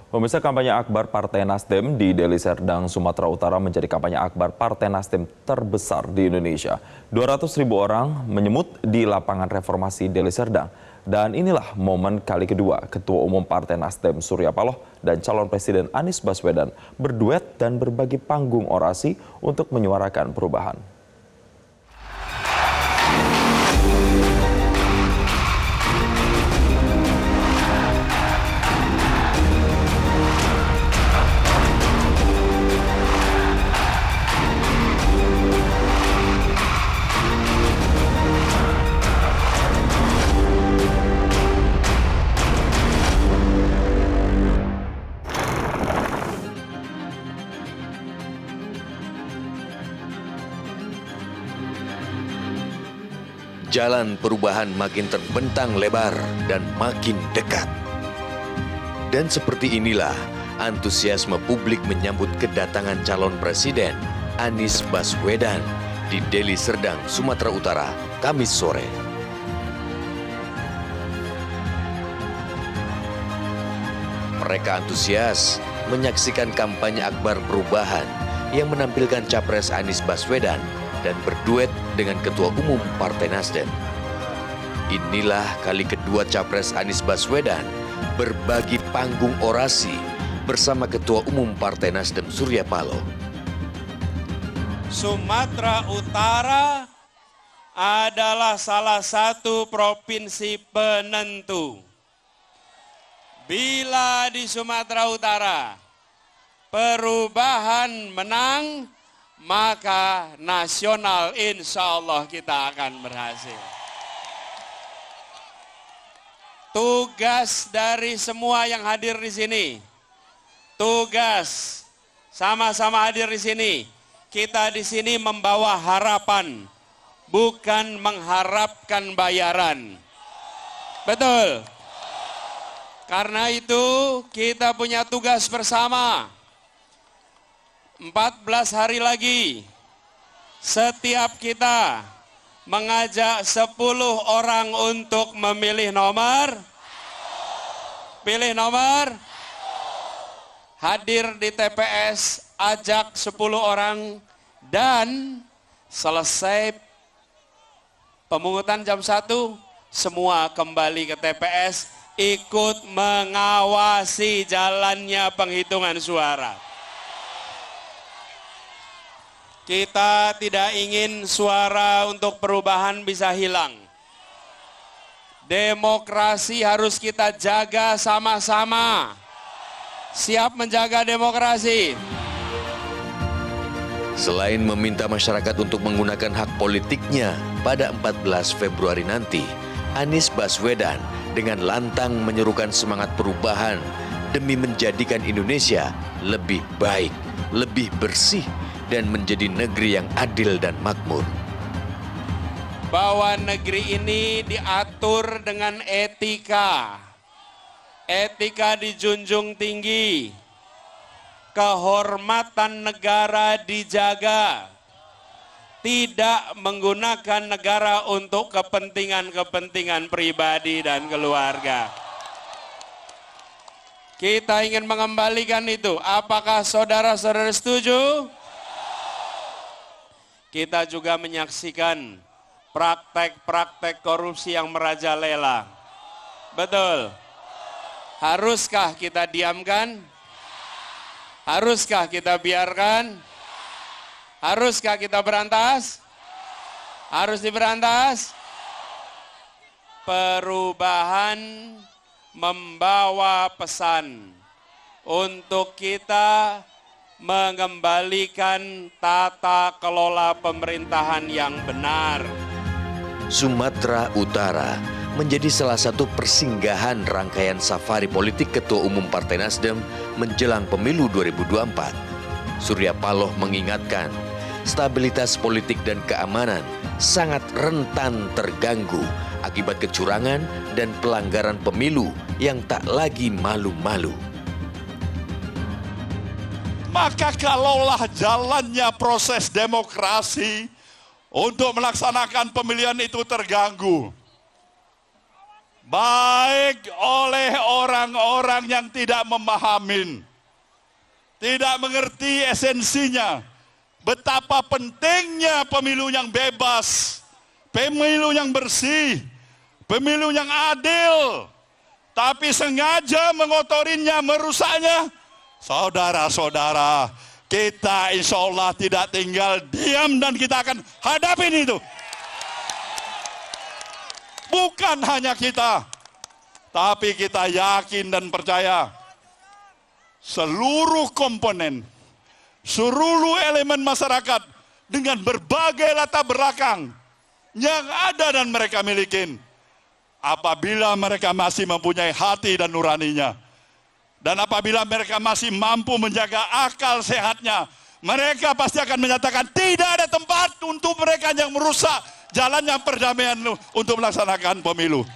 Pemirsa, kampanye akbar Partai Nasdem di Deli Serdang, Sumatera Utara menjadi kampanye akbar Partai Nasdem terbesar di Indonesia. 200.000 orang menyemut di lapangan reformasi Deli Serdang. Dan inilah momen kali kedua Ketua Umum Partai Nasdem Surya Paloh dan calon Presiden Anies Baswedan berduet dan berbagi panggung orasi untuk menyuarakan perubahan. Jalan perubahan makin terbentang lebar dan makin dekat. Dan seperti inilah antusiasme publik menyambut kedatangan calon presiden Anies Baswedan di Deli Serdang, Sumatera Utara, Kamis sore. Mereka antusias menyaksikan kampanye akbar perubahan yang menampilkan Capres Anies Baswedan dan berduet dengan Ketua Umum Partai Nasdem. Inilah kali kedua Capres Anies Baswedan berbagi panggung orasi bersama Ketua Umum Partai Nasdem Surya Paloh. Sumatera Utara adalah salah satu provinsi penentu. Bila di Sumatera Utara perubahan menang, maka nasional insya Allah kita akan berhasil. Tugas dari semua yang hadir di sini, tugas sama-sama hadir di sini, kita di sini membawa harapan, bukan mengharapkan bayaran. Betul. Karena itu kita punya tugas bersama. 14 hari lagi, setiap kita mengajak 10 orang untuk memilih nomor. Pilih nomor. Hadir di TPS, ajak 10 orang. Dan selesai pemungutan jam 1, semua kembali ke TPS, ikut mengawasi jalannya penghitungan suara. Kita tidak ingin suara untuk perubahan bisa hilang. Demokrasi harus kita jaga sama-sama. Siap menjaga demokrasi. Selain meminta masyarakat untuk menggunakan hak politiknya pada 14 Februari nanti, Anies Baswedan dengan lantang menyerukan semangat perubahan demi menjadikan Indonesia lebih baik, lebih bersih, dan menjadi negeri yang adil dan makmur. Bahwa negeri ini diatur dengan etika. Etika dijunjung tinggi. Kehormatan negara dijaga. Tidak menggunakan negara untuk kepentingan-kepentingan pribadi dan keluarga. Kita ingin mengembalikan itu. Apakah saudara-saudara setuju? Kita juga menyaksikan praktek-praktek korupsi yang merajalela. Betul. Haruskah kita diamkan? Haruskah kita biarkan? Haruskah kita berantas? Harus diberantas. Perubahan membawa pesan untuk kita mengembalikan tata kelola pemerintahan yang benar. Sumatera Utara menjadi salah satu persinggahan rangkaian safari politik Ketua Umum Partai Nasdem menjelang pemilu 2024. Surya Paloh mengingatkan, stabilitas politik dan keamanan sangat rentan terganggu akibat kecurangan dan pelanggaran pemilu yang tak lagi malu-malu. Maka kalaulah jalannya proses demokrasi untuk melaksanakan pemilihan itu terganggu, baik oleh orang-orang yang tidak memahamin, tidak mengerti esensinya, betapa pentingnya pemilu yang bebas, pemilu yang bersih, pemilu yang adil, tapi sengaja mengotorinya, merusaknya. Saudara-saudara, kita insya Allah tidak tinggal diam dan kita akan hadapin itu. Bukan hanya kita, tapi kita yakin dan percaya seluruh komponen, seluruh elemen masyarakat dengan berbagai latar belakang yang ada dan mereka miliki, apabila mereka masih mempunyai hati dan nuraninya, dan apabila mereka masih mampu menjaga akal sehatnya, mereka pasti akan menyatakan tidak ada tempat untuk mereka yang merusak jalannya perdamaian untuk melaksanakan pemilu.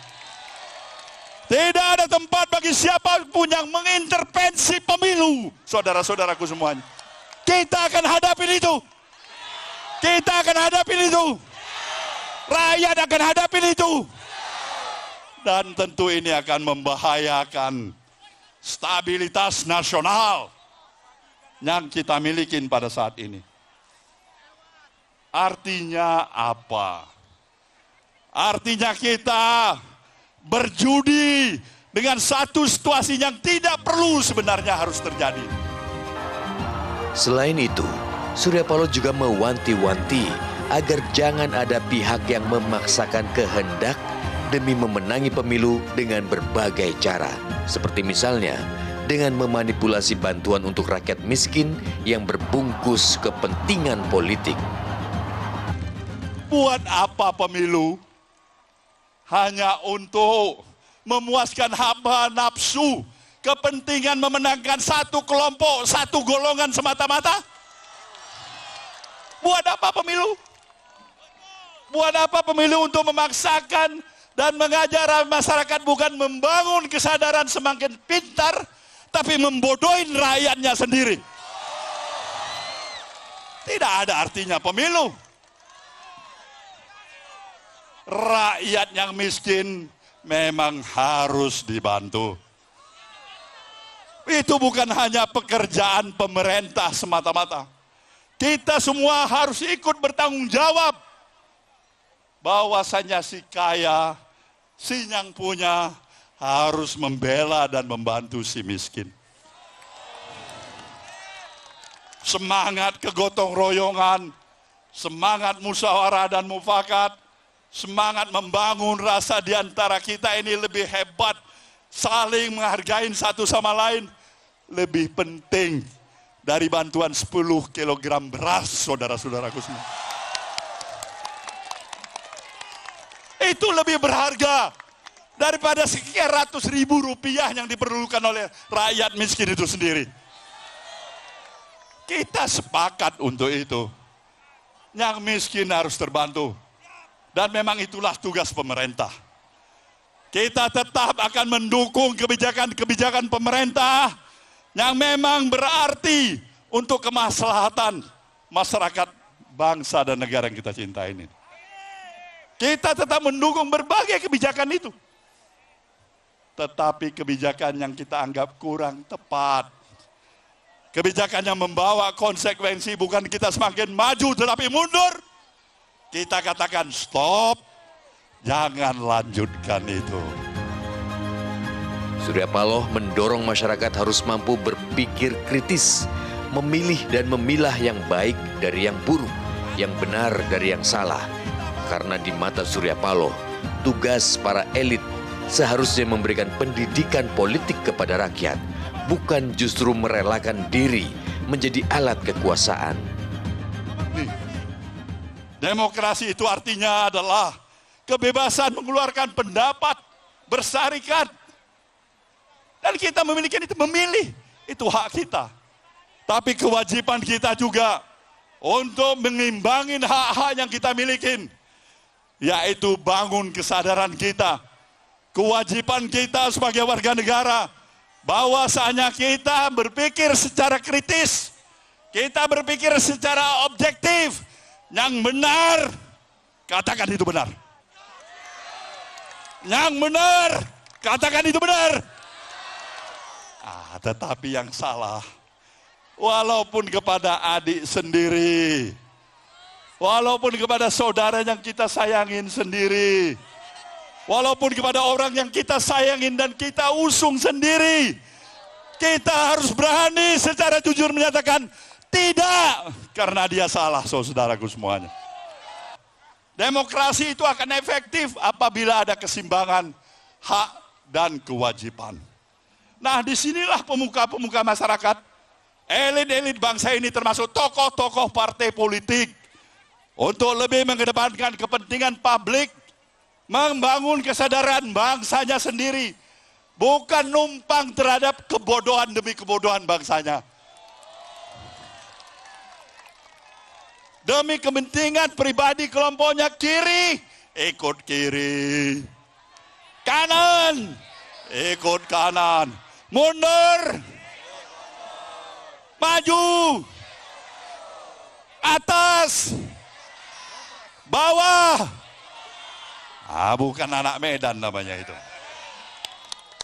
Tidak ada tempat bagi siapapun yang mengintervensi pemilu. Saudara-saudaraku semuanya, kita akan hadapi itu. Kita akan hadapi itu. Rakyat akan hadapi itu. Dan tentu ini akan membahayakan stabilitas nasional yang kita miliki pada saat ini. Artinya apa? Artinya kita berjudi dengan satu situasi yang tidak perlu sebenarnya harus terjadi. Selain itu, Surya Paloh juga mewanti-wanti agar jangan ada pihak yang memaksakan kehendak demi memenangi pemilu dengan berbagai cara. Seperti misalnya dengan memanipulasi bantuan untuk rakyat miskin yang berbungkus kepentingan politik. Buat apa pemilu? Hanya untuk memuaskan hawa nafsu, kepentingan memenangkan satu kelompok, satu golongan semata-mata? Buat apa pemilu? Buat apa pemilu untuk memaksakan dan mengajar masyarakat bukan membangun kesadaran semakin pintar, tapi membodohin rakyatnya sendiri? Tidak ada artinya pemilu. Rakyat yang miskin memang harus dibantu. Itu bukan hanya pekerjaan pemerintah semata-mata. Kita semua harus ikut bertanggung jawab. Bahwasanya si kaya, si yang punya harus membela dan membantu si miskin. Semangat kegotong royongan, semangat musyawarah dan mufakat, semangat membangun rasa di antara kita ini lebih hebat, saling menghargai satu sama lain, lebih penting dari bantuan 10 kilogram beras, saudara-saudaraku semua. Itu lebih berharga daripada sekian ratus ribu rupiah yang diperlukan oleh rakyat miskin itu sendiri. Kita sepakat untuk itu. Yang miskin harus terbantu. Dan memang itulah tugas pemerintah. Kita tetap akan mendukung kebijakan-kebijakan pemerintah yang memang berarti untuk kemaslahatan masyarakat, bangsa dan negara yang kita cintai ini. Kita tetap mendukung berbagai kebijakan itu. Tetapi kebijakan yang kita anggap kurang tepat, kebijakan yang membawa konsekuensi bukan kita semakin maju tetapi mundur, kita katakan stop, jangan lanjutkan itu. Surya Paloh mendorong masyarakat harus mampu berpikir kritis, memilih dan memilah yang baik dari yang buruk, yang benar dari yang salah. Karena di mata Surya Paloh, tugas para elit seharusnya memberikan pendidikan politik kepada rakyat, bukan justru merelakan diri menjadi alat kekuasaan. Demokrasi itu artinya adalah kebebasan mengeluarkan pendapat, bersarikat. Dan kita memiliki itu, memilih, itu hak kita. Tapi kewajiban kita juga untuk mengimbangi hak-hak yang kita miliki, yaitu bangun kesadaran kita. Kewajiban kita sebagai warga negara, bahwasanya kita berpikir secara kritis, kita berpikir secara objektif, yang benar, katakan itu benar. Yang benar, katakan itu benar. Tetapi yang salah, walaupun kepada adik sendiri, walaupun kepada saudara yang kita sayangin sendiri, walaupun kepada orang yang kita sayangin dan kita usung sendiri, kita harus berani secara jujur menyatakan tidak, karena dia salah, saudaraku semuanya. Demokrasi itu akan efektif apabila ada keseimbangan hak dan kewajiban. Nah, disinilah pemuka-pemuka masyarakat, elit-elit bangsa ini termasuk tokoh-tokoh partai politik, untuk lebih mengedepankan kepentingan publik, membangun kesadaran bangsanya sendiri, bukan numpang terhadap kebodohan demi kebodohan bangsanya. Demi kepentingan pribadi kelompoknya, kiri, ikut kiri. Kanan, ikut kanan. Mundur, maju, atas, bawah. Bukan anak Medan namanya itu.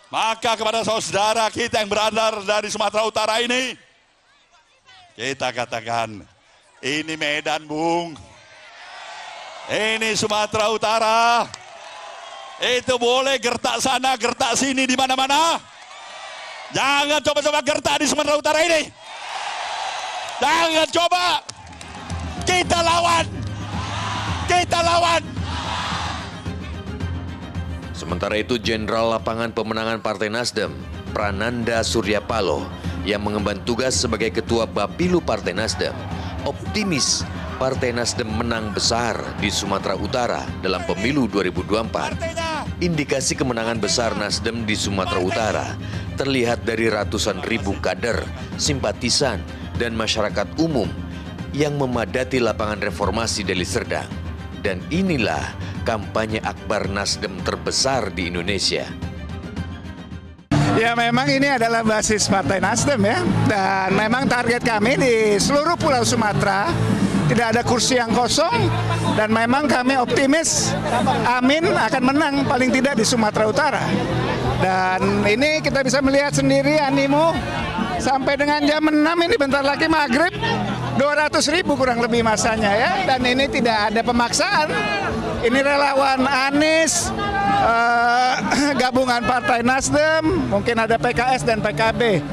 Maka kepada saudara kita yang berasal dari Sumatera Utara ini, kita katakan, ini Medan, Bung. Ini Sumatera Utara. Itu boleh gertak sana, gertak sini, di mana-mana. Jangan coba-coba gertak di Sumatera Utara ini. Jangan coba. Kita lawan. Kita lawan. Sementara itu, Jenderal Lapangan Pemenangan Partai Nasdem, Prananda Surya Paloh, yang mengemban tugas sebagai Ketua Bapilu Partai Nasdem, optimis Partai Nasdem menang besar di Sumatera Utara dalam pemilu 2024. Indikasi kemenangan besar Nasdem di Sumatera Utara terlihat dari ratusan ribu kader, simpatisan, dan masyarakat umum yang memadati lapangan reformasi Deli Serdang. Dan inilah kampanye akbar Nasdem terbesar di Indonesia. Ya, memang ini adalah basis Partai Nasdem ya, dan memang target kami di seluruh Pulau Sumatera tidak ada kursi yang kosong, dan memang kami optimis Amin akan menang paling tidak di Sumatera Utara. Dan ini kita bisa melihat sendiri animo sampai dengan jam 6 ini, bentar lagi maghrib, 200.000 kurang lebih masanya ya, dan ini tidak ada pemaksaan. Ini relawan Anies, gabungan Partai Nasdem, mungkin ada PKS dan PKB.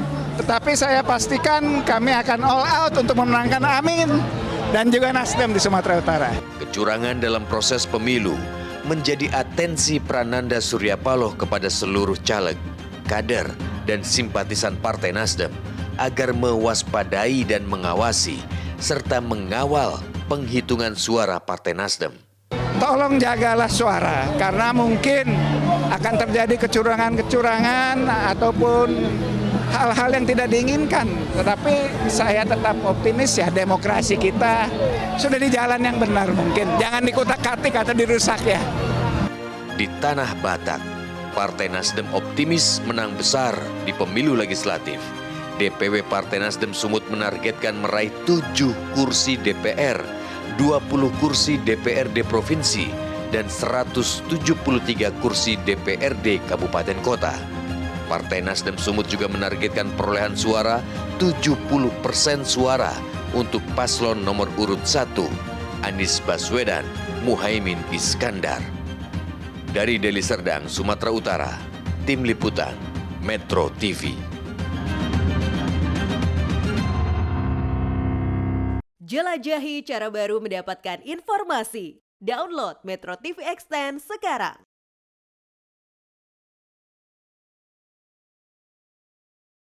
Tetapi saya pastikan kami akan all out untuk memenangkan Amin dan juga Nasdem di Sumatera Utara. Kecurangan dalam proses pemilu menjadi atensi Prananda Surya Paloh kepada seluruh caleg, kader, dan simpatisan Partai Nasdem agar mewaspadai dan mengawasi serta mengawal penghitungan suara Partai Nasdem. Tolong jagalah suara, karena mungkin akan terjadi kecurangan-kecurangan ataupun hal-hal yang tidak diinginkan. Tetapi saya tetap optimis ya, demokrasi kita sudah di jalan yang benar mungkin. Jangan dikutak-katik atau dirusak ya. Di Tanah Batak, Partai Nasdem optimis menang besar di pemilu legislatif. DPW Partai Nasdem Sumut menargetkan meraih 7 kursi DPR, 20 kursi DPRD Provinsi, dan 173 kursi DPRD Kabupaten Kota. Partai Nasdem Sumut juga menargetkan perolehan suara 70% suara untuk paslon nomor urut 1, Anies Baswedan Muhaimin Iskandar. Dari Deli Serdang, Sumatera Utara, Tim Liputan, Metro TV. Jelajahi cara baru mendapatkan informasi. Download Metro TV Extend sekarang.